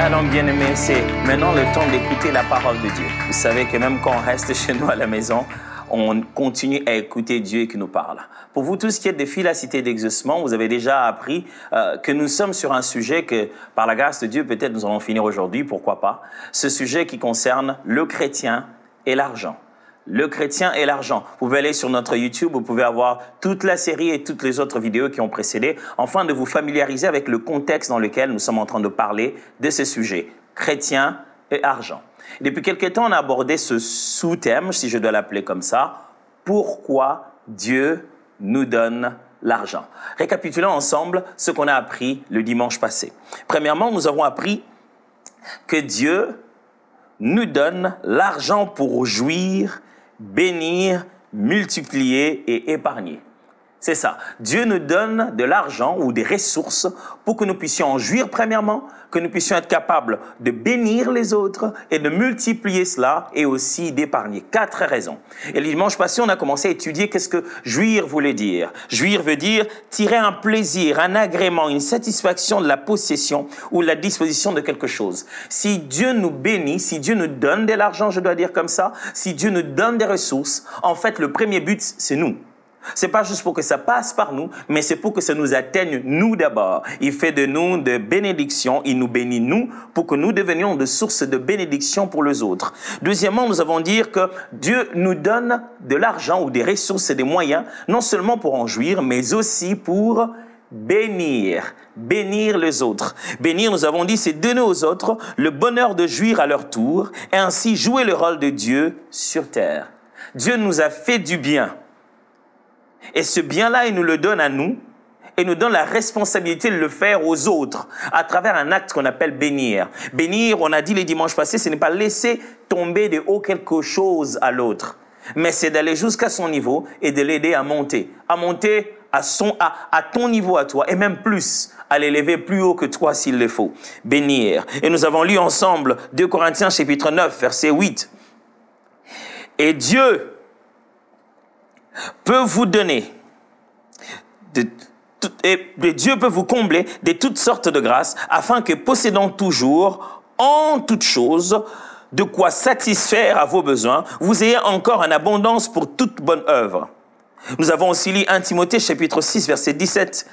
Shalom bien-aimés, c'est maintenant le temps d'écouter la parole de Dieu. Vous savez que même quand on reste chez nous à la maison, on continue à écouter Dieu qui nous parle. Pour vous tous qui êtes des filles de la cité d'exaucement, vous avez déjà appris que nous sommes sur un sujet que, par la grâce de Dieu, peut-être nous allons finir aujourd'hui, pourquoi pas. Ce sujet qui concerne le chrétien et l'argent. Le chrétien et l'argent. Vous pouvez aller sur notre YouTube, vous pouvez avoir toute la série et toutes les autres vidéos qui ont précédé, afin de vous familiariser avec le contexte dans lequel nous sommes en train de parler de ce sujet, chrétien et argent. Depuis quelque temps, on a abordé ce sous-thème, si je dois l'appeler comme ça, pourquoi Dieu nous donne l'argent. Récapitulons ensemble ce qu'on a appris le dimanche passé. Premièrement, nous avons appris que Dieu nous donne l'argent pour jouir, bénir, multiplier et épargner. C'est ça. Dieu nous donne de l'argent ou des ressources pour que nous puissions en jouir premièrement, que nous puissions être capables de bénir les autres et de multiplier cela et aussi d'épargner. 4 raisons. Et le dimanche passé, on a commencé à étudier qu'est-ce que jouir voulait dire. Jouir veut dire tirer un plaisir, un agrément, une satisfaction de la possession ou de la disposition de quelque chose. Si Dieu nous bénit, si Dieu nous donne de l'argent, je dois dire comme ça, si Dieu nous donne des ressources, en fait, le premier but, c'est nous. C'est pas juste pour que ça passe par nous, mais c'est pour que ça nous atteigne nous d'abord. Il fait de nous de bénédictions, il nous bénit nous pour que nous devenions de sources de bénédiction pour les autres. Deuxièmement, nous avons dit que Dieu nous donne de l'argent ou des ressources et des moyens, non seulement pour en jouir, mais aussi pour bénir les autres. Bénir, nous avons dit, c'est donner aux autres le bonheur de jouir à leur tour et ainsi jouer le rôle de Dieu sur terre. Dieu nous a fait du bien. Et ce bien-là, il nous le donne à nous et nous donne la responsabilité de le faire aux autres à travers un acte qu'on appelle bénir. Bénir, on a dit les dimanches passés, ce n'est pas laisser tomber de haut quelque chose à l'autre, mais c'est d'aller jusqu'à son niveau et de l'aider à monter à ton niveau à toi et même plus, à l'élever plus haut que toi s'il le faut. Bénir. Et nous avons lu ensemble 2 Corinthiens chapitre 9, verset 8. Et Dieu peut vous donner, Dieu peut vous combler de toutes sortes de grâces, afin que possédant toujours, en toutes choses, de quoi satisfaire à vos besoins, vous ayez encore en abondance pour toute bonne œuvre. Nous avons aussi lu 1 Timothée chapitre 6, versets 17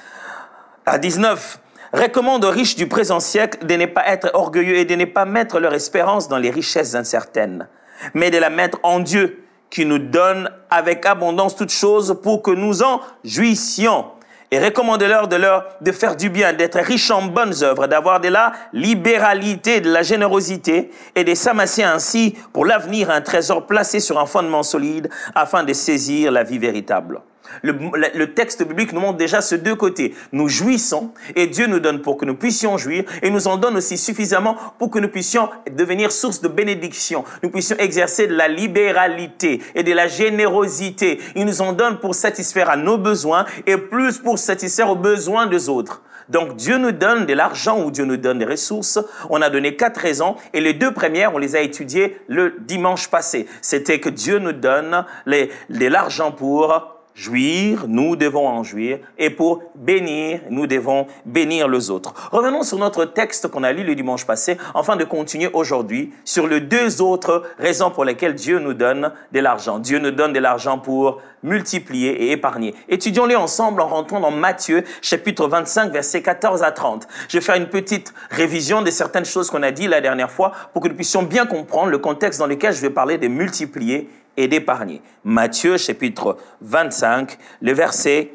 à 19. Recommande aux riches du présent siècle de ne pas être orgueilleux et de ne pas mettre leur espérance dans les richesses incertaines, mais de la mettre en Dieu, qui nous donne avec abondance toutes choses pour que nous en jouissions. Et recommandez-leur de faire du bien, d'être riches en bonnes œuvres, d'avoir de la libéralité, de la générosité et de s'amasser ainsi pour l'avenir un trésor placé sur un fondement solide afin de saisir la vie véritable. Le texte biblique nous montre déjà ces deux côtés. Nous jouissons et Dieu nous donne pour que nous puissions jouir et nous en donne aussi suffisamment pour que nous puissions devenir source de bénédiction. Nous puissions exercer de la libéralité et de la générosité. Il nous en donne pour satisfaire à nos besoins et plus pour satisfaire aux besoins des autres. Donc Dieu nous donne de l'argent ou Dieu nous donne des ressources. On a donné 4 raisons et les 2 premières, on les a étudiées le dimanche passé. C'était que Dieu nous donne de l'argent pour jouir, nous devons en jouir, et pour bénir, nous devons bénir les autres. Revenons sur notre texte qu'on a lu le dimanche passé, afin de continuer aujourd'hui sur les 2 autres raisons pour lesquelles Dieu nous donne de l'argent. Dieu nous donne de l'argent pour multiplier et épargner. Étudions-les ensemble en rentrant dans Matthieu, chapitre 25, versets 14 à 30. Je vais faire une petite révision de certaines choses qu'on a dit la dernière fois pour que nous puissions bien comprendre le contexte dans lequel je vais parler de multiplier et d'épargner. Matthieu, chapitre 25, le verset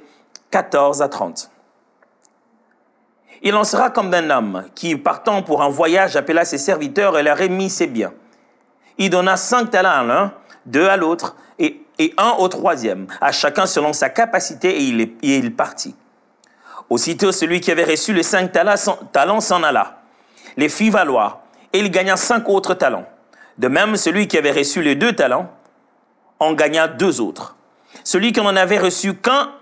14 à 30. Il en sera comme d'un homme qui, partant pour un voyage, appela ses serviteurs et leur remit ses biens. Il donna 5 talents à l'un, 2 à l'autre et 1 au 3e, à chacun selon sa capacité, et il partit. Aussitôt, celui qui avait reçu les 5 talents s'en alla, les fit valoir, et il gagna 5 autres talents. De même, celui qui avait reçu les 2 talents en gagna 2 autres. Celui qui n'en avait reçu qu'un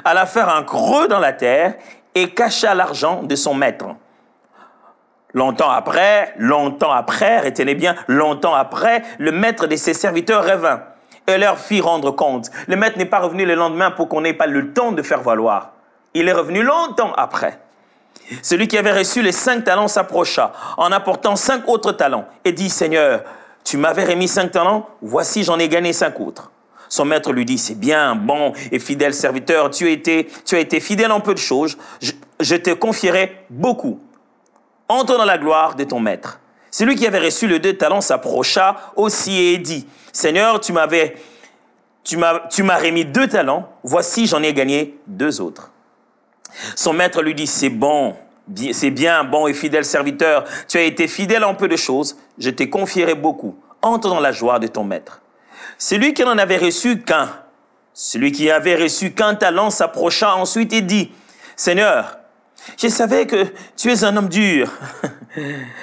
alla faire un creux dans la terre et cacha l'argent de son maître. Longtemps après, retenez bien, longtemps après, le maître de ses serviteurs revint et leur fit rendre compte. Le maître n'est pas revenu le lendemain pour qu'on n'ait pas le temps de faire valoir. Il est revenu longtemps après. Celui qui avait reçu les 5 talents s'approcha en apportant 5 autres talents et dit, Seigneur, tu m'avais remis 5 talents, voici j'en ai gagné 5 autres. Son maître lui dit, c'est bien, bon et fidèle serviteur, tu as été fidèle en peu de choses, je te confierai beaucoup. Entre dans la gloire de ton maître. Celui qui avait reçu les 2 talents s'approcha aussi et dit, Seigneur, tu m'as remis 2 talents, voici j'en ai gagné 2 autres. Son maître lui dit, c'est bien, bon et fidèle serviteur, tu as été fidèle en peu de choses, je te confierai beaucoup. Entre dans la joie de ton maître. Celui qui n'en avait reçu qu'un, celui qui avait reçu qu'un talent s'approcha ensuite et dit, Seigneur, je savais que tu es un homme dur,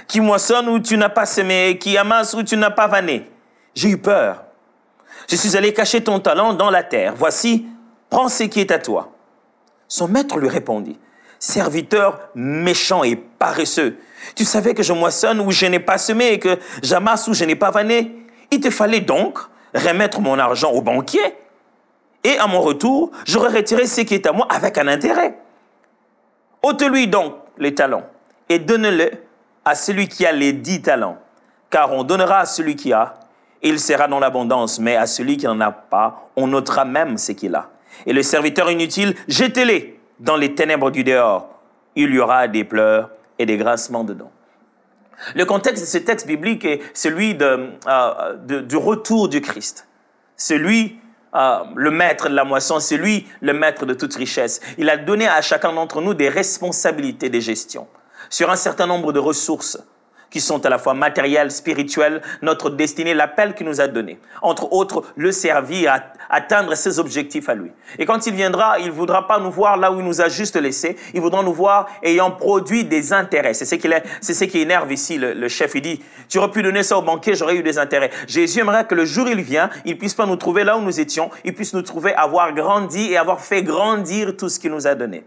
qui moissonne où tu n'as pas semé, qui amasse où tu n'as pas vanné. J'ai eu peur. Je suis allé cacher ton talent dans la terre. Voici, prends ce qui est à toi. Son maître lui répondit, serviteur méchant et paresseux, tu savais que je moissonne où je n'ai pas semé et que j'amasse où je n'ai pas vanné. Il te fallait donc remettre mon argent au banquier et à mon retour, j'aurais retiré ce qui est à moi avec un intérêt. Ôte-lui donc les talents et donne-le à celui qui a les 10 talents, car on donnera à celui qui a, et il sera dans l'abondance, mais à celui qui n'en a pas, on notera même ce qu'il a. Et le serviteur inutile, jetez-les dans les ténèbres du dehors. Il y aura des pleurs et des grincements dedans. Le contexte de ce texte biblique est celui du retour du Christ. Celui, le maître de la moisson, c'est lui le maître de toute richesse. Il a donné à chacun d'entre nous des responsabilités de gestion sur un certain nombre de ressources qui sont à la fois matérielles, spirituelles, notre destinée, l'appel qu'il nous a donné. Entre autres, le servir à atteindre ses objectifs à lui. Et quand il viendra, il ne voudra pas nous voir là où il nous a juste laissés. Il voudra nous voir ayant produit des intérêts. C'est ce qui énerve ici le chef. Il dit, tu aurais pu donner ça au banquier, j'aurais eu des intérêts. Jésus aimerait que le jour où il vient, il ne puisse pas nous trouver là où nous étions. Il puisse nous trouver avoir grandi et avoir fait grandir tout ce qu'il nous a donné.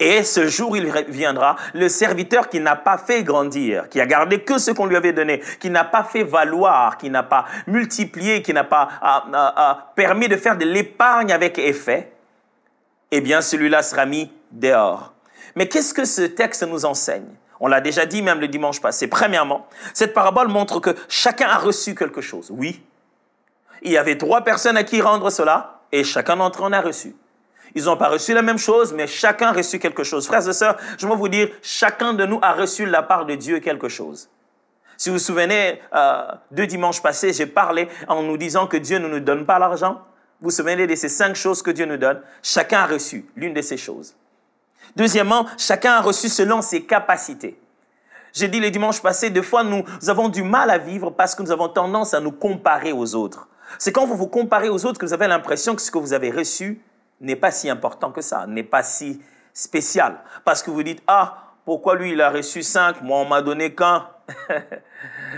Et ce jour, il viendra, le serviteur qui n'a pas fait grandir, qui a gardé que ce qu'on lui avait donné, qui n'a pas fait valoir, qui n'a pas multiplié, qui n'a pas permis de faire de l'épargne avec effet, eh bien, celui-là sera mis dehors. Mais qu'est-ce que ce texte nous enseigne? On l'a déjà dit même le dimanche passé. Premièrement, cette parabole montre que chacun a reçu quelque chose. Oui, il y avait 3 personnes à qui rendre cela, et chacun d'entre eux en a reçu. Ils n'ont pas reçu la même chose, mais chacun a reçu quelque chose. Frères et sœurs, je vais vous dire, chacun de nous a reçu de la part de Dieu quelque chose. Si vous vous souvenez, 2 dimanches passés, j'ai parlé en nous disant que Dieu ne nous donne pas l'argent. Vous vous souvenez de ces 5 choses que Dieu nous donne? Chacun a reçu l'une de ces choses. Deuxièmement, chacun a reçu selon ses capacités. J'ai dit le dimanche passé, des fois, nous avons du mal à vivre parce que nous avons tendance à nous comparer aux autres. C'est quand vous vous comparez aux autres que vous avez l'impression que ce que vous avez reçu n'est pas si important que ça, n'est pas si spécial. Parce que vous dites, ah, pourquoi lui il a reçu 5, moi on m'a donné qu'un.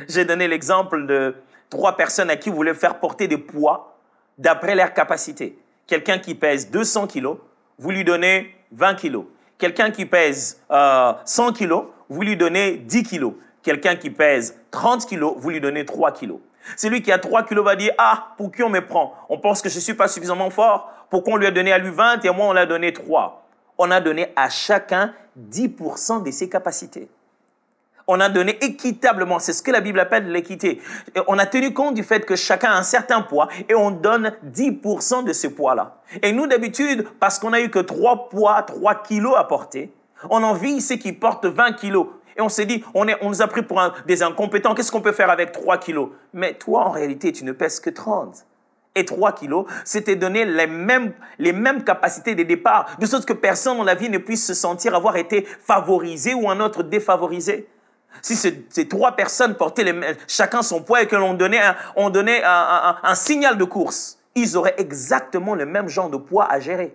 J'ai donné l'exemple de 3 personnes à qui vous voulez faire porter des poids d'après leur capacité. Quelqu'un qui pèse 200 kilos, vous lui donnez 20 kilos. Quelqu'un qui pèse 100 kilos, vous lui donnez 10 kilos. Quelqu'un qui pèse 30 kilos, vous lui donnez 3 kilos. Celui qui a 3 kilos va dire, ah, pour qui on me prend? On pense que je ne suis pas suffisamment fort. Pourquoi on lui a donné à lui 20 et moi on l'a donné 3? On a donné à chacun 10% de ses capacités. On a donné équitablement, c'est ce que la Bible appelle l'équité. On a tenu compte du fait que chacun a un certain poids et on donne 10% de ce poids-là. Et nous d'habitude, parce qu'on n'a eu que 3 poids, 3 kilos à porter, on envie ceux qui portent 20 kilos. Et on s'est dit, on nous a pris pour des incompétents, qu'est-ce qu'on peut faire avec 3 kilos? Mais toi, en réalité, tu ne pèses que 30. Et 3 kilos, c'était donner les mêmes capacités de départ, de sorte que personne dans la vie ne puisse se sentir avoir été favorisé ou un autre défavorisé. Si ces 3 personnes portaient chacun son poids et que l'on donnait un signal de course, ils auraient exactement le même genre de poids à gérer.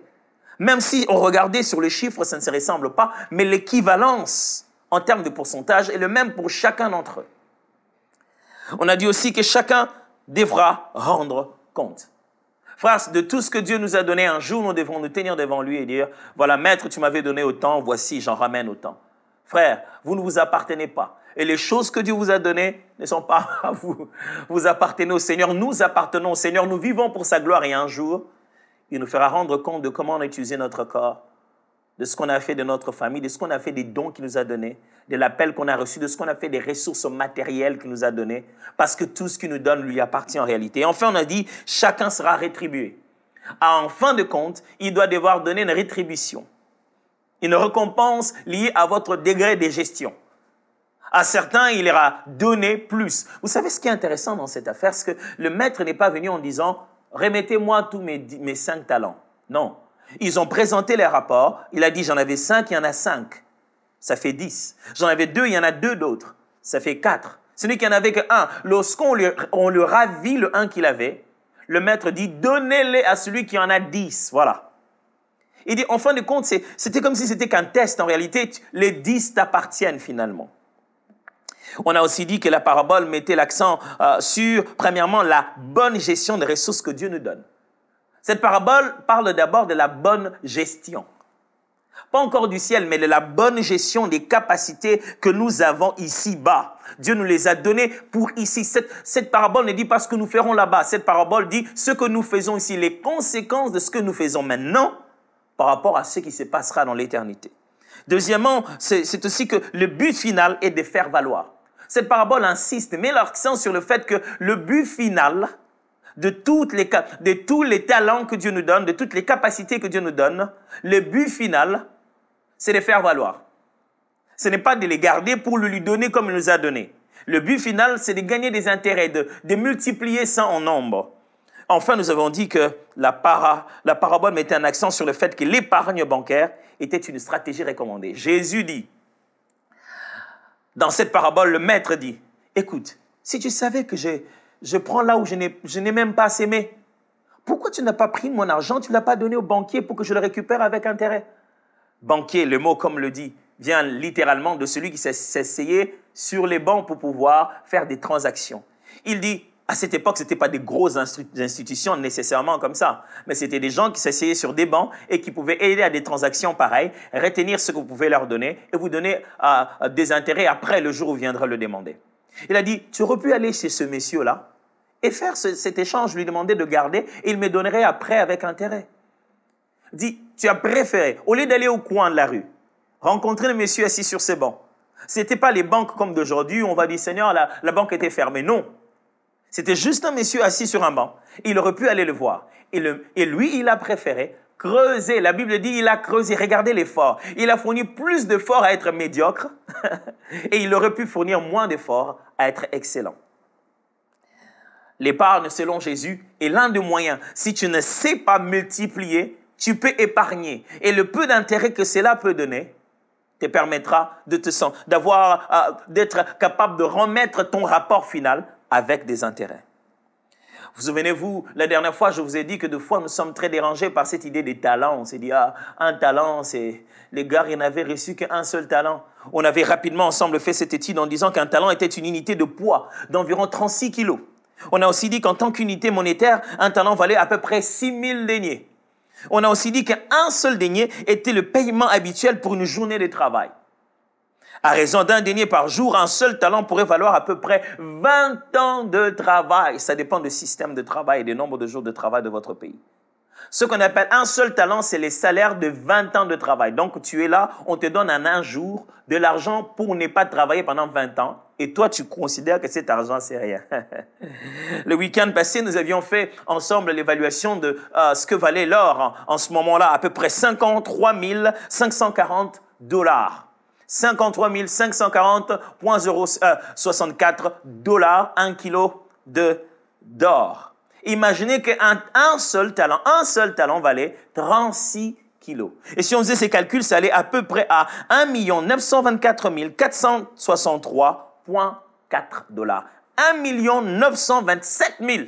Même si on regardait sur les chiffres, ça ne se ressemble pas, mais l'équivalence en termes de pourcentage est le même pour chacun d'entre eux. On a dit aussi que chacun devra rendre compte. Frères, de tout ce que Dieu nous a donné, un jour, nous devons nous tenir devant lui et dire, voilà, maître, tu m'avais donné autant, voici, j'en ramène autant. Frères, vous ne vous appartenez pas. Et les choses que Dieu vous a données ne sont pas à vous. Vous appartenez au Seigneur, nous appartenons au Seigneur, nous vivons pour sa gloire et un jour, il nous fera rendre compte de comment on a utilisé notre corps de ce qu'on a fait de notre famille, de ce qu'on a fait des dons qu'il nous a donnés, de l'appel qu'on a reçu, de ce qu'on a fait des ressources matérielles qu'il nous a données, parce que tout ce qu'il nous donne lui appartient en réalité. Et enfin, on a dit, chacun sera rétribué. En fin de compte, il doit devoir donner une rétribution, une récompense liée à votre degré de gestion. À certains, il ira donner plus. Vous savez ce qui est intéressant dans cette affaire, c'est que le maître n'est pas venu en disant « remettez-moi tous mes 5 talents ». Non. Ils ont présenté les rapports. Il a dit « j'en avais 5, il y en a 5 ». Ça fait 10. J'en avais 2, il y en a 2 d'autres. Ça fait 4. Celui qui en avait que 1, lorsqu'on lui ravit le 1 qu'il avait, le maître dit « donnez-les à celui qui en a 10 ». Voilà. Il dit, en fin de compte, c'était comme si c'était qu'un test. En réalité, les 10 t'appartiennent finalement. On a aussi dit que la parabole mettait l'accent sur, premièrement, la bonne gestion des ressources que Dieu nous donne. Cette parabole parle d'abord de la bonne gestion. Pas encore du ciel, mais de la bonne gestion des capacités que nous avons ici-bas. Dieu nous les a données pour ici. Cette parabole ne dit pas ce que nous ferons là-bas. Cette parabole dit ce que nous faisons ici, les conséquences de ce que nous faisons maintenant par rapport à ce qui se passera dans l'éternité. Deuxièmement, c'est aussi que le but final est de faire valoir. Cette parabole insiste, met l'accent sur le fait que le but final de tous les talents que Dieu nous donne, de toutes les capacités que Dieu nous donne, le but final, c'est de faire valoir. Ce n'est pas de les garder pour le lui donner comme il nous a donné. Le but final, c'est de gagner des intérêts, de multiplier ça en nombre. Enfin, nous avons dit que la parabole mettait un accent sur le fait que l'épargne bancaire était une stratégie recommandée. Jésus dit, dans cette parabole, le maître dit, écoute, si tu savais que je prends là où je n'ai même pas sémé, pourquoi tu n'as pas pris mon argent, tu ne l'as pas donné au banquier pour que je le récupère avec intérêt? Banquier, le mot comme le dit, vient littéralement de celui qui s'asseyait sur les bancs pour pouvoir faire des transactions. Il dit, à cette époque, ce n'était pas des grosses institutions nécessairement comme ça, mais c'était des gens qui s'asseyaient sur des bancs et qui pouvaient aider à des transactions pareilles, retenir ce que vous pouvez leur donner et vous donner des intérêts après le jour où viendra le demander. Il a dit, tu aurais pu aller chez ce monsieur-là et faire cet échange, lui demander de garder et il me donnerait après avec intérêt. Il dit, tu as préféré, au lieu d'aller au coin de la rue, rencontrer le monsieur assis sur ses bancs. Ce n'était pas les banques comme d'aujourd'hui où on va dire, Seigneur, la banque était fermée. Non. C'était juste un monsieur assis sur un banc. Il aurait pu aller le voir. Et lui, il a préféré creuser. La Bible dit, il a creusé. Regardez l'effort. Il a fourni plus d'efforts à être médiocre et il aurait pu fournir moins d'efforts à être excellent. L'épargne, selon Jésus, est l'un des moyens. Si tu ne sais pas multiplier, tu peux épargner. Et le peu d'intérêt que cela peut donner te permettra d'être capable de remettre ton rapport final avec des intérêts. Vous souvenez-vous, la dernière fois, je vous ai dit que des fois, nous sommes très dérangés par cette idée des talents. On s'est dit, un talent, c'est... Les gars, ils n'avaient reçu qu'un seul talent. On avait rapidement ensemble fait cette étude en disant qu'un talent était une unité de poids d'environ 36 kilos. On a aussi dit qu'en tant qu'unité monétaire, un talent valait à peu près 6 000 deniers. On a aussi dit qu'un seul denier était le paiement habituel pour une journée de travail. À raison d'un denier par jour, un seul talent pourrait valoir à peu près 20 ans de travail. Ça dépend du système de travail et du nombre de jours de travail de votre pays. Ce qu'on appelle un seul talent, c'est les salaires de 20 ans de travail. Donc, tu es là, on te donne en un jour de l'argent pour ne pas travailler pendant 20 ans. Et toi, tu considères que cet argent, c'est rien. Le week-end passé, nous avions fait ensemble l'évaluation de ce que valait l'or en ce moment-là, à peu près 53 540 $. 53 540,064 $, 1 kilo d'or. Imaginez qu'un seul talent valait 36 kilos. Et si on faisait ces calculs, ça allait à peu près à 1 924 463,4 $. 1 927 000.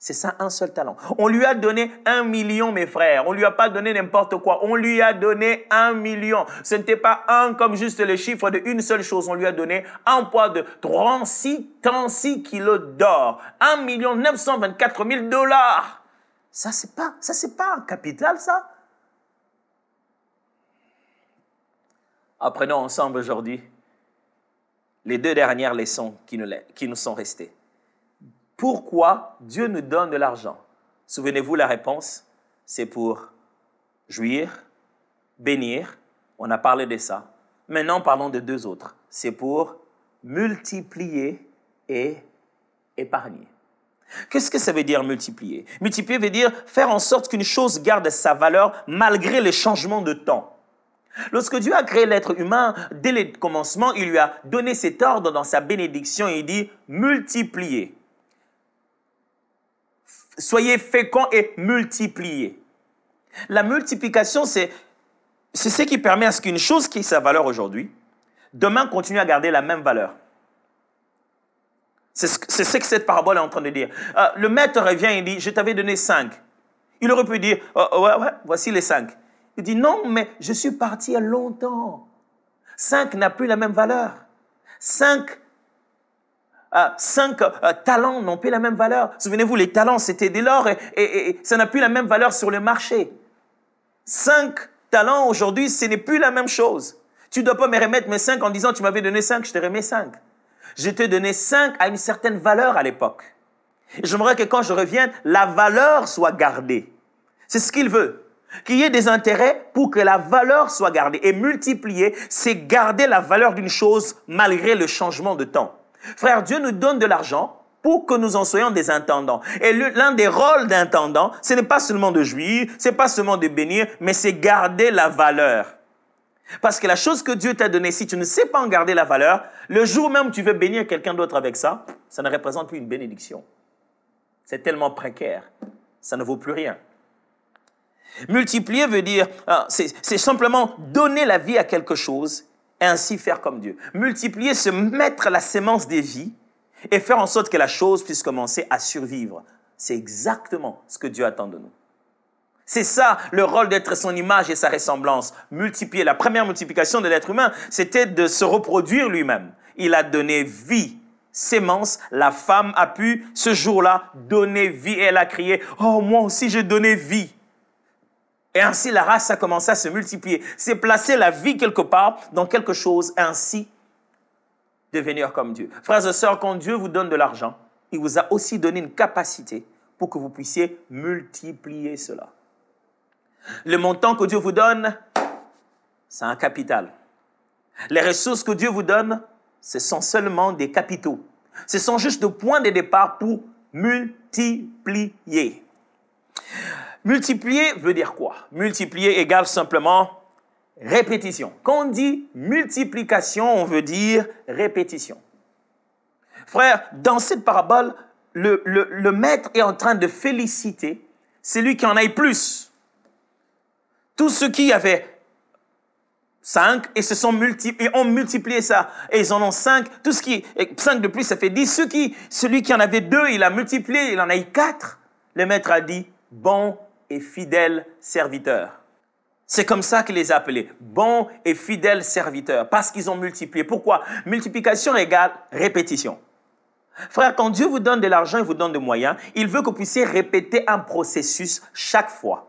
C'est ça, un seul talent. On lui a donné 1 million, mes frères. On lui a pas donné n'importe quoi. On lui a donné 1 million. Ce n'était pas un comme juste le chiffre d'une seule chose. On lui a donné un poids de 36 kilos d'or. 1 924 000 $. Ça, c'est pas un capital, ça. Apprenons ensemble aujourd'hui les 2 dernières leçons qui nous sont restées. Pourquoi Dieu nous donne de l'argent? Souvenez-vous, la réponse, c'est pour jouir, bénir, on a parlé de ça. Maintenant, parlons de deux autres. C'est pour multiplier et épargner. Qu'est-ce que ça veut dire multiplier? Multiplier veut dire faire en sorte qu'une chose garde sa valeur malgré les changements de temps. Lorsque Dieu a créé l'être humain, dès le commencement, il lui a donné cet ordre dans sa bénédiction et il dit multipliez. Soyez féconds et multipliez. La multiplication, c'est ce qui permet à ce qu'une chose qui ait sa valeur aujourd'hui, demain continue à garder la même valeur. C'est ce que cette parabole est en train de dire. Le maître revient et dit, je t'avais donné 5. Il aurait pu dire, ouais, voici les 5. Il dit, non, mais je suis parti il y a longtemps. 5 n'a plus la même valeur. 5 talents n'ont plus la même valeur. Souvenez-vous, les talents, c'était de l'or et ça n'a plus la même valeur sur le marché. 5 talents, aujourd'hui, ce n'est plus la même chose. Tu ne dois pas me remettre mes 5 en disant, tu m'avais donné 5, je te remets 5. Je t'ai donné 5 à une certaine valeur à l'époque. J'aimerais que quand je revienne, la valeur soit gardée. C'est ce qu'il veut. Qu'il y ait des intérêts pour que la valeur soit gardée. Et multiplier, c'est garder la valeur d'une chose malgré le changement de temps. Frère, Dieu nous donne de l'argent pour que nous en soyons des intendants. Et l'un des rôles d'intendant, ce n'est pas seulement de jouir, ce n'est pas seulement de bénir, mais c'est garder la valeur. Parce que la chose que Dieu t'a donnée, si tu ne sais pas en garder la valeur, le jour même où tu veux bénir quelqu'un d'autre avec ça, ça ne représente plus une bénédiction. C'est tellement précaire, ça ne vaut plus rien. Multiplier veut dire, c'est simplement donner la vie à quelque chose et ainsi faire comme Dieu. Multiplier, c'est mettre la sémence des vies et faire en sorte que la chose puisse commencer à survivre. C'est exactement ce que Dieu attend de nous. C'est ça le rôle d'être son image et sa ressemblance. Multiplier. La première multiplication de l'être humain, c'était de se reproduire lui-même. Il a donné vie, sémence. La femme a pu, ce jour-là, donner vie. Et elle a crié, « Oh, moi aussi, j'ai donné vie. » Et ainsi, la race a commencé à se multiplier. C'est placer la vie quelque part dans quelque chose, ainsi devenir comme Dieu. Frères et sœurs, quand Dieu vous donne de l'argent, il vous a aussi donné une capacité pour que vous puissiez multiplier cela. Le montant que Dieu vous donne, c'est un capital. Les ressources que Dieu vous donne, ce sont seulement des capitaux. Ce sont juste des points de départ pour multiplier. Multiplier veut dire quoi? Multiplier égale simplement répétition. Quand on dit multiplication, on veut dire répétition. Frère, dans cette parabole, le maître est en train de féliciter celui qui en a plus. Tous ceux qui avaient 5 et se sont multipliés, ont multiplié ça, et ils en ont 5. Tout ce qui est 5 de plus, ça fait 10. Celui qui en avait 2, il a multiplié, il en a eu 4. Le maître a dit, bon et fidèle serviteur. C'est comme ça qu'il les a appelés, bons et fidèles serviteurs, parce qu'ils ont multiplié. Pourquoi? Multiplication égale répétition. Frère, quand Dieu vous donne de l'argent, il vous donne des moyens, il veut que vous puissiez répéter un processus chaque fois.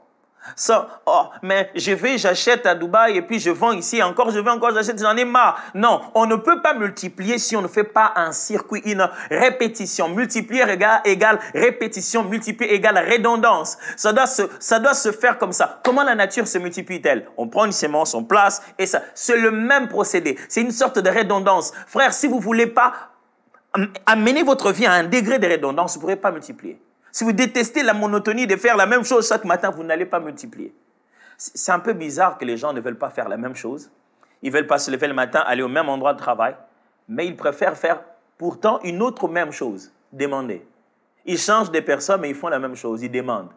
Ça, oh, mais j'achète à Dubaï et puis je vends ici, encore je vais, encore j'achète, j'en ai marre. Non, on ne peut pas multiplier si on ne fait pas un circuit, une répétition. Multiplier égale répétition, multiplier égale redondance. Ça doit se faire comme ça. Comment la nature se multiplie-t-elle? On prend une sémence, on place et ça. C'est le même procédé. C'est une sorte de redondance. Frère, si vous ne voulez pas amener votre vie à un degré de redondance, vous ne pourrez pas multiplier. Si vous détestez la monotonie de faire la même chose chaque matin, vous n'allez pas multiplier. C'est un peu bizarre que les gens ne veulent pas faire la même chose. Ils ne veulent pas se lever le matin, aller au même endroit de travail, mais ils préfèrent faire pourtant une autre même chose, demander. Ils changent de personne, mais ils font la même chose, ils demandent.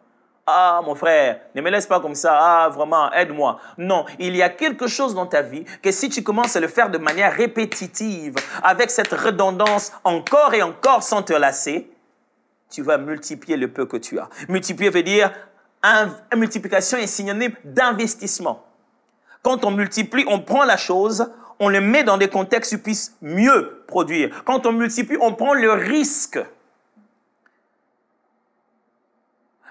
Ah, mon frère, ne me laisse pas comme ça, ah, vraiment, aide-moi. Non, il y a quelque chose dans ta vie que si tu commences à le faire de manière répétitive, avec cette redondance encore et encore sans te lasser, tu vas multiplier le peu que tu as. Multiplier veut dire, multiplication est synonyme d'investissement. Quand on multiplie, on prend la chose, on le met dans des contextes qui puissent mieux produire. Quand on multiplie, on prend le risque.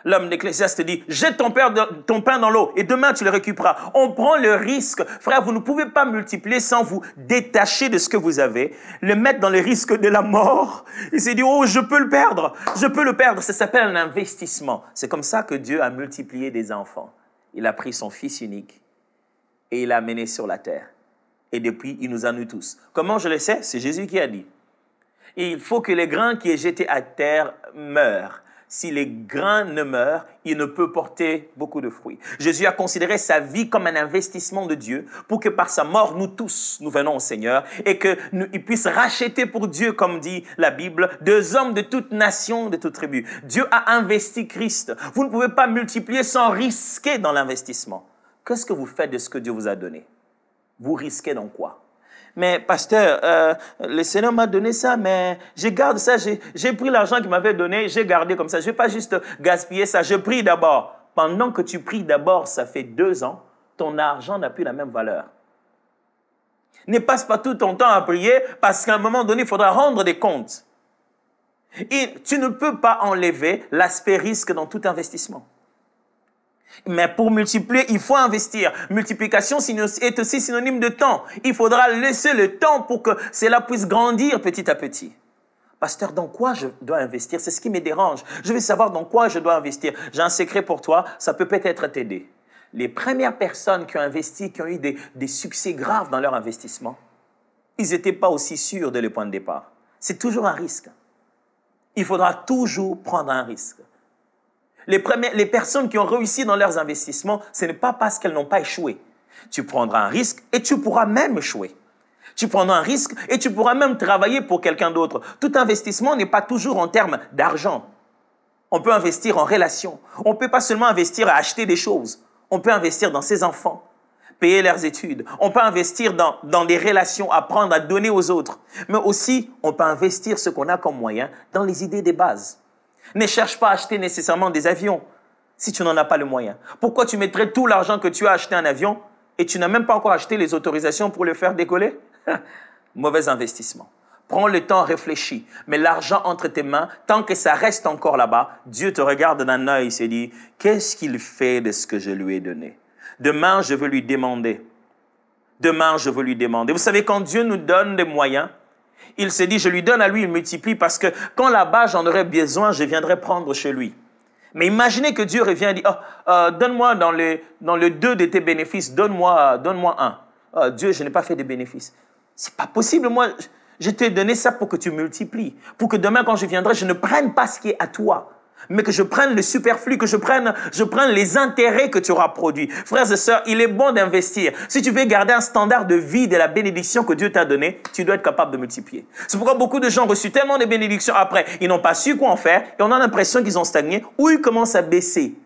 L'homme d'Ecclésiaste dit, jette ton pain dans l'eau et demain tu le récupéreras. On prend le risque. Frère, vous ne pouvez pas multiplier sans vous détacher de ce que vous avez, le mettre dans le risque de la mort. Il s'est dit, oh, je peux le perdre. Je peux le perdre. Ça s'appelle un investissement. C'est comme ça que Dieu a multiplié des enfants. Il a pris son fils unique et il l'a amené sur la terre. Et depuis, il nous a nous tous. Comment je le sais? C'est Jésus qui a dit. Il faut que les grains qui est jeté à terre meurent. Si les grains ne meurent, il ne peut porter beaucoup de fruits. Jésus a considéré sa vie comme un investissement de Dieu pour que par sa mort, nous tous, nous venons au Seigneur et qu'il puisse racheter pour Dieu, comme dit la Bible, 2 hommes de toute nation, de toute tribu. Dieu a investi Christ. Vous ne pouvez pas multiplier sans risquer dans l'investissement. Qu'est-ce que vous faites de ce que Dieu vous a donné? Vous risquez dans quoi? Mais pasteur, le Seigneur m'a donné ça, mais je garde ça, j'ai pris l'argent qu'il m'avait donné, j'ai gardé comme ça. Je ne vais pas juste gaspiller ça, je prie d'abord. Pendant que tu pries d'abord, ça fait 2 ans, ton argent n'a plus la même valeur. Ne passe pas tout ton temps à prier parce qu'à un moment donné, il faudra rendre des comptes. Et tu ne peux pas enlever l'aspect risque dans tout investissement. Mais pour multiplier, il faut investir. Multiplication est aussi synonyme de temps. Il faudra laisser le temps pour que cela puisse grandir petit à petit. Pasteur, dans quoi je dois investir? C'est ce qui me dérange. Je veux savoir dans quoi je dois investir. J'ai un secret pour toi, ça peut peut-être t'aider. Les premières personnes qui ont investi, qui ont eu des succès graves dans leur investissement, ils n'étaient pas aussi sûrs dès le point de départ. C'est toujours un risque. Il faudra toujours prendre un risque. Les personnes qui ont réussi dans leurs investissements, ce n'est pas parce qu'elles n'ont pas échoué. Tu prendras un risque et tu pourras même échouer. Tu prendras un risque et tu pourras même travailler pour quelqu'un d'autre. Tout investissement n'est pas toujours en termes d'argent. On peut investir en relation. On ne peut pas seulement investir à acheter des choses. On peut investir dans ses enfants, payer leurs études. On peut investir dans des relations, apprendre à donner aux autres. Mais aussi, on peut investir ce qu'on a comme moyen dans les idées des bases. Ne cherche pas à acheter nécessairement des avions si tu n'en as pas le moyen. Pourquoi tu mettrais tout l'argent que tu as acheté un avion et tu n'as même pas encore acheté les autorisations pour le faire décoller? Mauvais investissement. Prends le temps, réfléchis. Mais l'argent entre tes mains, tant que ça reste encore là-bas, Dieu te regarde d'un œil et se dit, qu'est-ce qu'il fait de ce que je lui ai donné? Demain, je veux lui demander. Demain, je veux lui demander. Vous savez, quand Dieu nous donne des moyens, il se dit, je lui donne à lui, il multiplie, parce que quand là-bas, j'en aurais besoin, je viendrai prendre chez lui. Mais imaginez que Dieu revient et dit, donne-moi dans le 2 de tes bénéfices, donne-moi un. Dieu, je n'ai pas fait de bénéfices. C'est pas possible, moi, je t'ai donné ça pour que tu multiplies. Pour que demain, quand je viendrai, je ne prenne pas ce qui est à toi, mais que je prenne le superflu, que je prenne les intérêts que tu auras produits. Frères et sœurs, il est bon d'investir. Si tu veux garder un standard de vie de la bénédiction que Dieu t'a donnée, tu dois être capable de multiplier. C'est pourquoi beaucoup de gens ont reçu tellement de bénédictions après, ils n'ont pas su quoi en faire et on a l'impression qu'ils ont stagné ou ils commencent à baisser.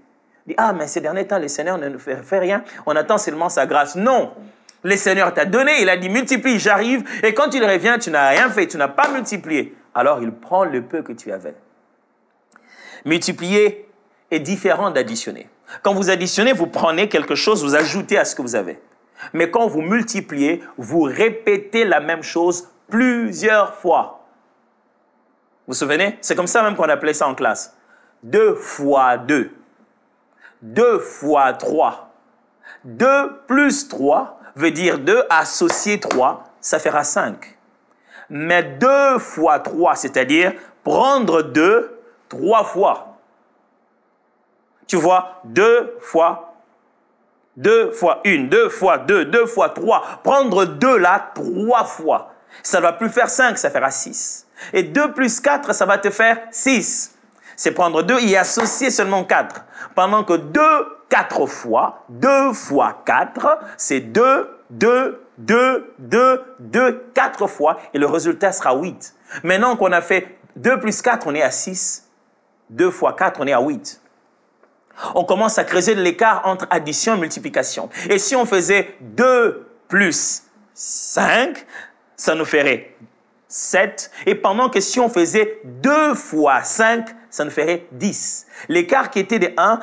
Ils disent, ah, mais ces derniers temps, le Seigneur ne nous fait rien, on attend seulement sa grâce. Non! Le Seigneur t'a donné, il a dit multiplie, j'arrive. Et quand il revient, tu n'as rien fait, tu n'as pas multiplié. Alors il prend le peu que tu avais. Multiplier est différent d'additionner. Quand vous additionnez, vous prenez quelque chose, vous ajoutez à ce que vous avez. Mais quand vous multipliez, vous répétez la même chose plusieurs fois. Vous vous souvenez? C'est comme ça même qu'on appelait ça en classe. 2 fois 2. 2 fois 3. 2 plus 3 veut dire 2 associé 3, ça fera 5. Mais 2 fois 3, c'est-à-dire prendre 2, 3 fois. Tu vois, 2 fois 1, 2 fois 2, 2 fois 3. Prendre 2 là, 3 fois. Ça ne va plus faire 5, ça fera 6. Et 2 plus 4, ça va te faire 6. C'est prendre 2 et associer seulement 4. Pendant que 2, 4 fois, 2 fois 4, c'est 2, 4 fois. Et le résultat sera 8. Maintenant qu'on a fait 2 plus 4, on est à 6. 2 fois 4, on est à 8. On commence à creuser de l'écart entre addition et multiplication. Et si on faisait 2 plus 5, ça nous ferait 7. Et pendant que si on faisait 2 fois 5, ça nous ferait 10. L'écart qui était de 1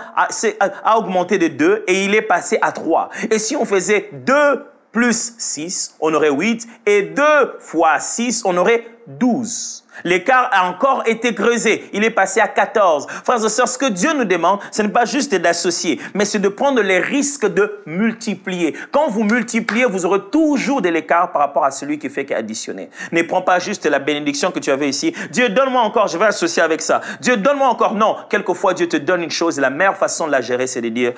a augmenté de 2 et il est passé à 3. Et si on faisait 2 plus 6, on aurait 8. Et 2 fois 6, on aurait 12. L'écart a encore été creusé. Il est passé à 14. Frères et sœurs, ce que Dieu nous demande, ce n'est pas juste d'associer, mais c'est de prendre les risques de multiplier. Quand vous multipliez, vous aurez toujours de l'écart par rapport à celui qui fait qu'additionner. Ne prends pas juste la bénédiction que tu avais ici. Dieu, donne-moi encore, je vais associer avec ça. Dieu, donne-moi encore. Non, quelquefois, Dieu te donne une chose et la meilleure façon de la gérer, c'est de dire,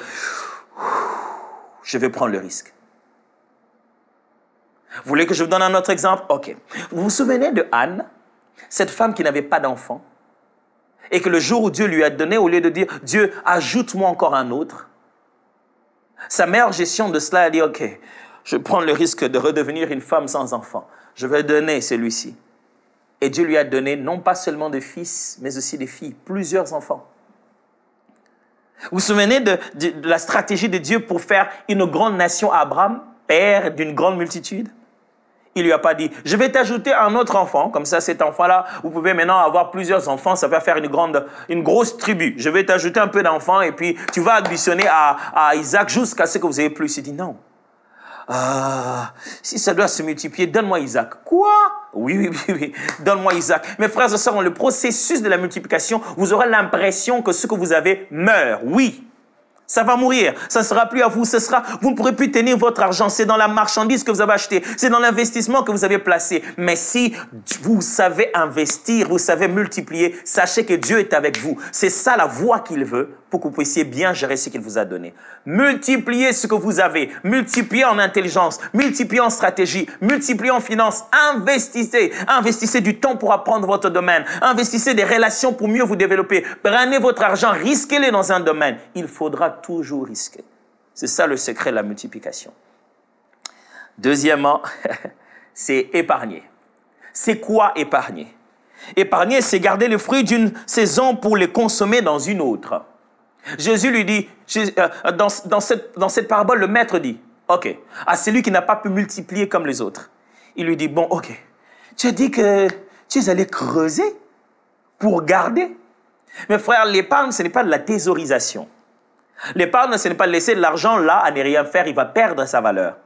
je vais prendre le risque. Vous voulez que je vous donne un autre exemple? OK. Vous vous souvenez de Anne, cette femme qui n'avait pas d'enfant, et que le jour où Dieu lui a donné, au lieu de dire, Dieu, ajoute-moi encore un autre, sa meilleure gestion de cela, elle dit, OK, je prends le risque de redevenir une femme sans enfant. Je vais donner celui-ci. Et Dieu lui a donné non pas seulement des fils, mais aussi des filles, plusieurs enfants. Vous vous souvenez de la stratégie de Dieu pour faire une grande nation à Abraham, père d'une grande multitude? Il lui a pas dit, je vais t'ajouter un autre enfant, comme ça cet enfant-là, vous pouvez maintenant avoir plusieurs enfants, ça va faire une grosse tribu. Je vais t'ajouter un peu d'enfants et puis tu vas additionner à Isaac jusqu'à ce que vous ayez plus. Il dit non. Si ça doit se multiplier, donne-moi Isaac. Quoi? Oui, donne-moi Isaac. Mes frères et sœurs, dans le processus de la multiplication, vous aurez l'impression que ce que vous avez meurt. Oui. Ça va mourir, ça ne sera plus à vous, vous ne pourrez plus tenir votre argent, c'est dans la marchandise que vous avez acheté, c'est dans l'investissement que vous avez placé. Mais si vous savez investir, vous savez multiplier, sachez que Dieu est avec vous. C'est ça la voie qu'il veut pour que vous puissiez bien gérer ce qu'il vous a donné. Multipliez ce que vous avez, multipliez en intelligence, multipliez en stratégie, multipliez en finance, investissez du temps pour apprendre votre domaine, investissez des relations pour mieux vous développer, prenez votre argent, risquez-le dans un domaine. Il faudra toujours risquer. C'est ça le secret de la multiplication. Deuxièmement, c'est épargner. C'est quoi épargner? Épargner, c'est garder les fruits d'une saison pour les consommer dans une autre. Jésus lui dit, dans cette parabole, le maître dit, OK, à celui qui n'a pas pu multiplier comme les autres, il lui dit, bon, OK, tu as dit que tu es allé creuser pour garder. Mes frères, l'épargne, ce n'est pas de la thésaurisation. L'épargne, ce n'est pas laisser de l'argent là à ne rien faire, il va perdre sa valeur.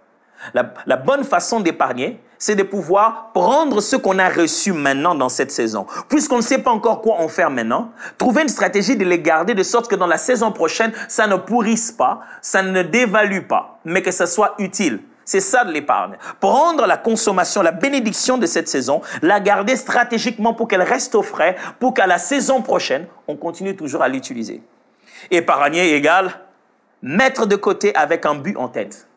La bonne façon d'épargner, c'est de pouvoir prendre ce qu'on a reçu maintenant dans cette saison. Puisqu'on ne sait pas encore quoi en faire maintenant, trouver une stratégie de les garder de sorte que dans la saison prochaine, ça ne pourrisse pas, ça ne dévalue pas, mais que ça soit utile. C'est ça de l'épargne. Prendre la consommation, la bénédiction de cette saison, la garder stratégiquement pour qu'elle reste au frais, pour qu'à la saison prochaine, on continue toujours à l'utiliser. Épargner égale mettre de côté avec un but en tête.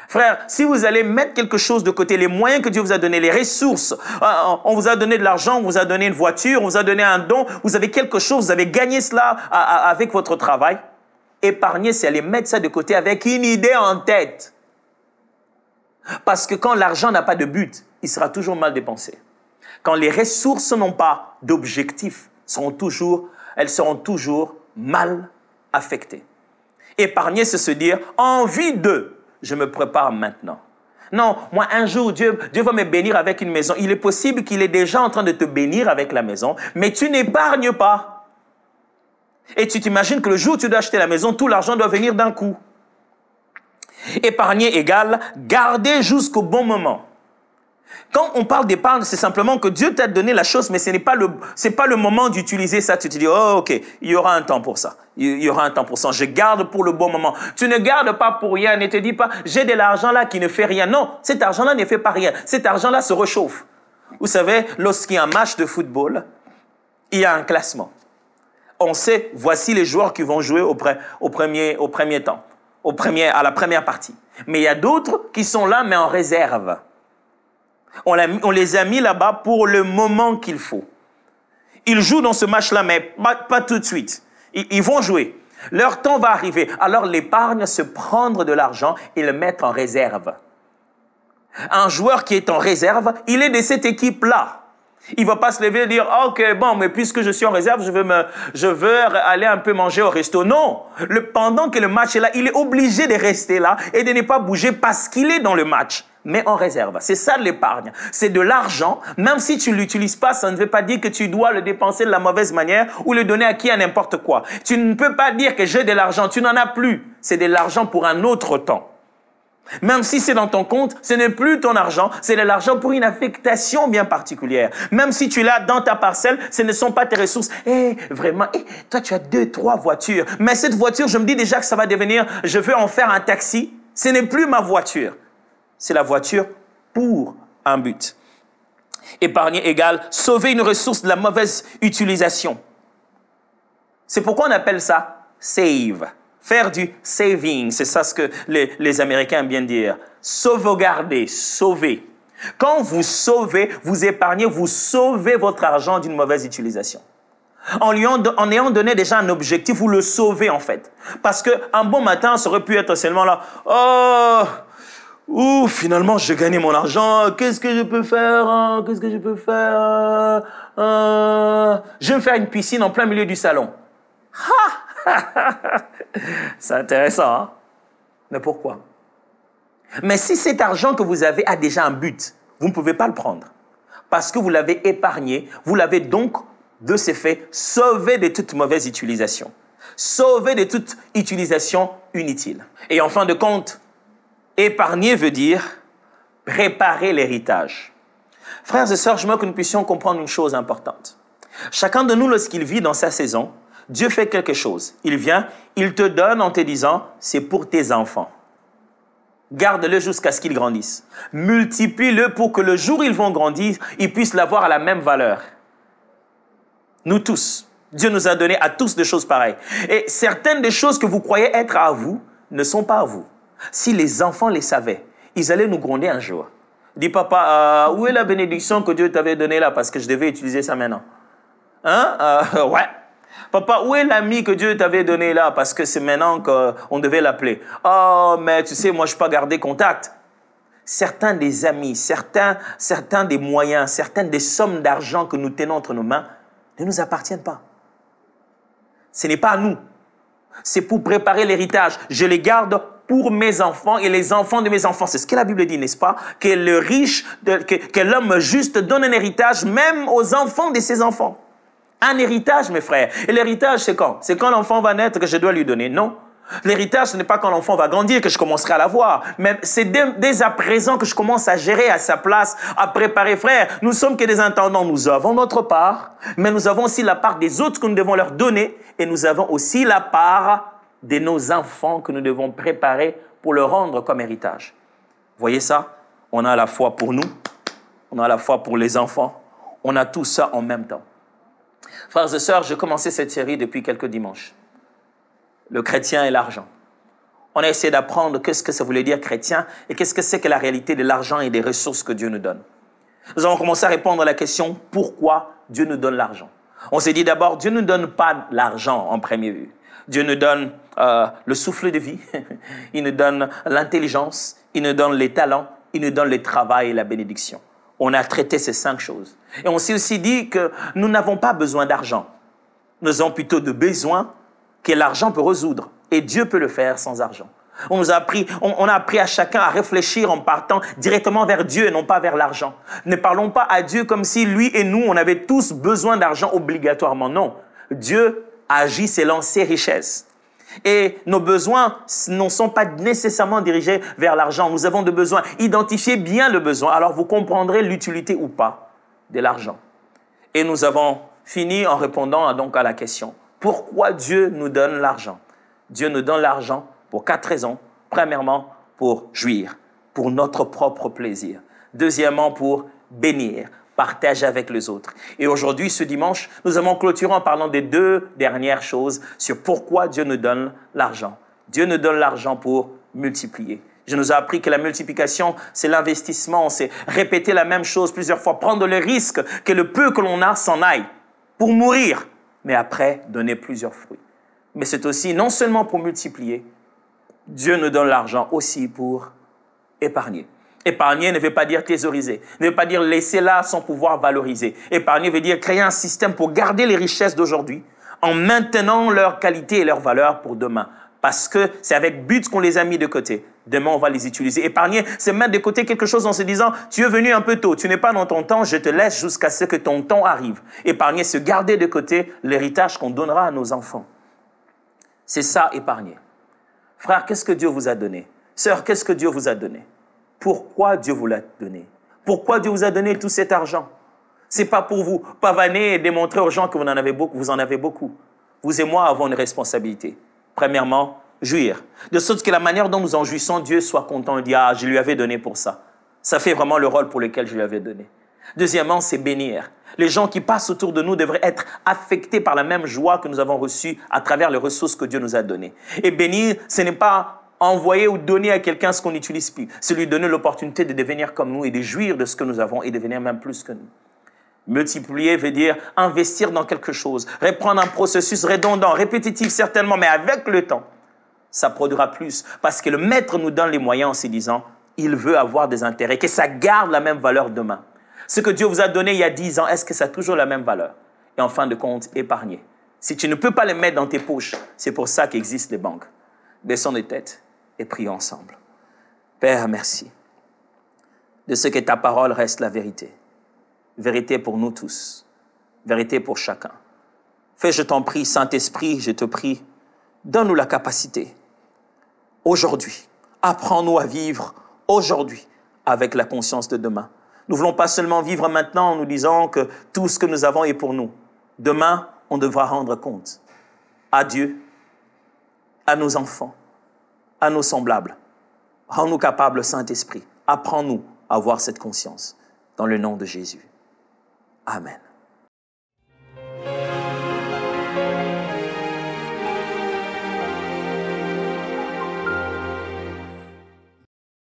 Frère, si vous allez mettre quelque chose de côté, les moyens que Dieu vous a donnés, les ressources, on vous a donné de l'argent, on vous a donné une voiture, on vous a donné un don, vous avez quelque chose, vous avez gagné cela avec votre travail. Épargner, c'est aller mettre ça de côté avec une idée en tête. Parce que quand l'argent n'a pas de but, il sera toujours mal dépensé. Quand les ressources n'ont pas d'objectif, elles seront toujours mal affectées. Épargner, c'est se dire, envie de, je me prépare maintenant. Non, moi un jour, Dieu va me bénir avec une maison. Il est possible qu'il est déjà en train de te bénir avec la maison, mais tu n'épargnes pas. Et tu t'imagines que le jour où tu dois acheter la maison, tout l'argent doit venir d'un coup. Épargner égale garder jusqu'au bon moment. Quand on parle d'épargne, c'est simplement que Dieu t'a donné la chose, mais ce n'est pas le moment d'utiliser ça. Tu te dis, oh, OK, il y aura un temps pour ça. Il y aura un temps pour ça. Je garde pour le bon moment. Tu ne gardes pas pour rien. Ne te dis pas, j'ai de l'argent là qui ne fait rien. Non, cet argent-là ne fait pas rien. Cet argent-là se réchauffe. Vous savez, lorsqu'il y a un match de football, il y a un classement. On sait, voici les joueurs qui vont jouer au premier temps, à la première partie. Mais il y a d'autres qui sont là, mais en réserve. On les a mis là-bas pour le moment qu'il faut. Ils jouent dans ce match-là, mais pas tout de suite. Ils vont jouer. Leur temps va arriver. Alors l'épargne, c'est prendre de l'argent et le mettre en réserve. Un joueur qui est en réserve, il est de cette équipe-là. Il ne va pas se lever et dire « Ok, bon, mais puisque je suis en réserve, je veux aller un peu manger au resto. » Non, pendant que le match est là, il est obligé de rester là et de ne pas bouger parce qu'il est dans le match, mais en réserve. C'est ça de l'épargne. C'est de l'argent. Même si tu ne l'utilises pas, ça ne veut pas dire que tu dois le dépenser de la mauvaise manière ou le donner à qui, à n'importe quoi. Tu ne peux pas dire que j'ai de l'argent. Tu n'en as plus. C'est de l'argent pour un autre temps. Même si c'est dans ton compte, ce n'est plus ton argent, c'est de l'argent pour une affectation bien particulière. Même si tu l'as dans ta parcelle, ce ne sont pas tes ressources. Vraiment, toi tu as 2, 3 voitures. Mais cette voiture, je me dis déjà que ça va devenir, je veux en faire un taxi. Ce n'est plus ma voiture. C'est la voiture pour un but. Épargner égale sauver une ressource de la mauvaise utilisation. C'est pourquoi on appelle ça save. Faire du saving, c'est ça ce que les Américains aiment bien dire. Sauvegarder, sauver. Quand vous sauvez, vous épargnez, vous sauvez votre argent d'une mauvaise utilisation. En ayant donné déjà un objectif, vous le sauvez en fait. Parce qu'un bon matin, ça aurait pu être seulement là, finalement, j'ai gagné mon argent. Qu'est-ce que je peux faire? Qu'est-ce que je peux faire? Je vais me faire une piscine en plein milieu du salon. C'est intéressant, hein? Mais pourquoi? Mais si cet argent que vous avez a déjà un but, vous ne pouvez pas le prendre. Parce que vous l'avez épargné, vous l'avez donc, de ces faits, sauvé de toute mauvaise utilisation. Sauvé de toute utilisation inutile. Et en fin de compte, épargner veut dire préparer l'héritage. Frères et sœurs, je veux que nous puissions comprendre une chose importante. Chacun de nous, lorsqu'il vit dans sa saison, Dieu fait quelque chose. Il vient, il te donne en te disant, c'est pour tes enfants. Garde-le jusqu'à ce qu'ils grandissent. Multiplie-le pour que le jour où ils vont grandir, ils puissent l'avoir à la même valeur. Nous tous, Dieu nous a donné à tous des choses pareilles. Et certaines des choses que vous croyez être à vous ne sont pas à vous. Si les enfants les savaient, ils allaient nous gronder un jour. Dis papa, où est la bénédiction que Dieu t'avait donnée là parce que je devais utiliser ça maintenant? Ouais. Papa, où est l'ami que Dieu t'avait donné là parce que c'est maintenant qu'on devait l'appeler? Oh, mais tu sais, moi je ne peux pas garder contact. Certains des amis, certains des moyens, certaines des sommes d'argent que nous tenons entre nos mains ne nous appartiennent pas. Ce n'est pas à nous. C'est pour préparer l'héritage. Je les garde pour mes enfants et les enfants de mes enfants. C'est ce que la Bible dit, n'est-ce pas? Que le riche, que l'homme juste donne un héritage même aux enfants de ses enfants. Un héritage, mes frères. Et l'héritage, c'est quand? C'est quand l'enfant va naître que je dois lui donner? Non. L'héritage, ce n'est pas quand l'enfant va grandir que je commencerai à l'avoir. Mais c'est dès à présent que je commence à gérer à sa place, à préparer. Frère, nous sommes que des intendants. Nous avons notre part, mais nous avons aussi la part des autres que nous devons leur donner. Et nous avons aussi la part de nos enfants que nous devons préparer pour le rendre comme héritage. Vous voyez ça? On a à la fois pour nous, on a à la fois pour les enfants. On a tout ça en même temps. Frères et sœurs, j'ai commencé cette série depuis quelques dimanches. Le chrétien et l'argent. On a essayé d'apprendre qu'est-ce que ça voulait dire chrétien et qu'est-ce que c'est que la réalité de l'argent et des ressources que Dieu nous donne. Nous avons commencé à répondre à la question pourquoi Dieu nous donne l'argent. On s'est dit d'abord, Dieu ne nous donne pas l'argent en premier lieu. Dieu nous donne le souffle de vie, il nous donne l'intelligence, il nous donne les talents, il nous donne le travail et la bénédiction. On a traité ces 5 choses. Et on s'est aussi dit que nous n'avons pas besoin d'argent. Nous avons plutôt de besoins que l'argent peut résoudre. Et Dieu peut le faire sans argent. On a appris à chacun à réfléchir en partant directement vers Dieu et non pas vers l'argent. Ne parlons pas à Dieu comme si lui et nous, on avait tous besoin d'argent obligatoirement. Non. Dieu agit selon ses richesses. Et nos besoins ne sont pas nécessairement dirigés vers l'argent. Nous avons des besoins. Identifiez bien le besoin. Alors vous comprendrez l'utilité ou pas de l'argent. Et nous avons fini en répondant donc à la question. Pourquoi Dieu nous donne l'argent? Dieu nous donne l'argent pour 4 raisons. Premièrement, pour jouir, pour notre propre plaisir. Deuxièmement, pour bénir, partager avec les autres. Et aujourd'hui, ce dimanche, nous allons clôturer en parlant des 2 dernières choses sur pourquoi Dieu nous donne l'argent. Dieu nous donne l'argent pour multiplier. Je nous ai appris que la multiplication, c'est l'investissement, c'est répéter la même chose plusieurs fois, prendre le risque que le peu que l'on a s'en aille pour mourir, mais après donner plusieurs fruits. Mais c'est aussi non seulement pour multiplier, Dieu nous donne l'argent aussi pour épargner. Épargner ne veut pas dire thésauriser, ne veut pas dire laisser là sans pouvoir valoriser. Épargner veut dire créer un système pour garder les richesses d'aujourd'hui en maintenant leur qualité et leur valeur pour demain. Parce que c'est avec but qu'on les a mis de côté. Demain, on va les utiliser. Épargner, c'est mettre de côté quelque chose en se disant « Tu es venu un peu tôt, tu n'es pas dans ton temps, je te laisse jusqu'à ce que ton temps arrive. » Épargner, c'est garder de côté l'héritage qu'on donnera à nos enfants. C'est ça, épargner. Frère, qu'est-ce que Dieu vous a donné? Sœur, qu'est-ce que Dieu vous a donné? Pourquoi Dieu vous l'a donné? Pourquoi Dieu vous a donné tout cet argent? Ce n'est pas pour vous pavaner et démontrer aux gens que vous en avez beaucoup. Vous et moi avons une responsabilité. Premièrement, jouir. De sorte que la manière dont nous en jouissons, Dieu soit content et dit « Ah, je lui avais donné pour ça. » Ça fait vraiment le rôle pour lequel je lui avais donné. Deuxièmement, c'est bénir. Les gens qui passent autour de nous devraient être affectés par la même joie que nous avons reçue à travers les ressources que Dieu nous a données. Et bénir, ce n'est pas envoyer ou donner à quelqu'un ce qu'on n'utilise plus. C'est lui donner l'opportunité de devenir comme nous et de jouir de ce que nous avons et devenir même plus que nous. Multiplier veut dire investir dans quelque chose, reprendre un processus redondant, répétitif certainement, mais avec le temps, ça produira plus. Parce que le maître nous donne les moyens en se disant, il veut avoir des intérêts, que ça garde la même valeur demain. Ce que Dieu vous a donné il y a 10 ans, est-ce que ça a toujours la même valeur? Et en fin de compte, épargner. Si tu ne peux pas les mettre dans tes poches, c'est pour ça qu'existent les banques. Baissons les têtes et prions ensemble. Père, merci de ce que ta parole reste la vérité. Vérité pour nous tous. Vérité pour chacun. Fais, je t'en prie, Saint-Esprit, je te prie, donne-nous la capacité. Aujourd'hui, apprends-nous à vivre aujourd'hui avec la conscience de demain. Nous ne voulons pas seulement vivre maintenant en nous disant que tout ce que nous avons est pour nous. Demain, on devra rendre compte à Dieu, à nos enfants, à nos semblables. Rends-nous capables, Saint-Esprit. Apprends-nous à avoir cette conscience. Dans le nom de Jésus. Amen.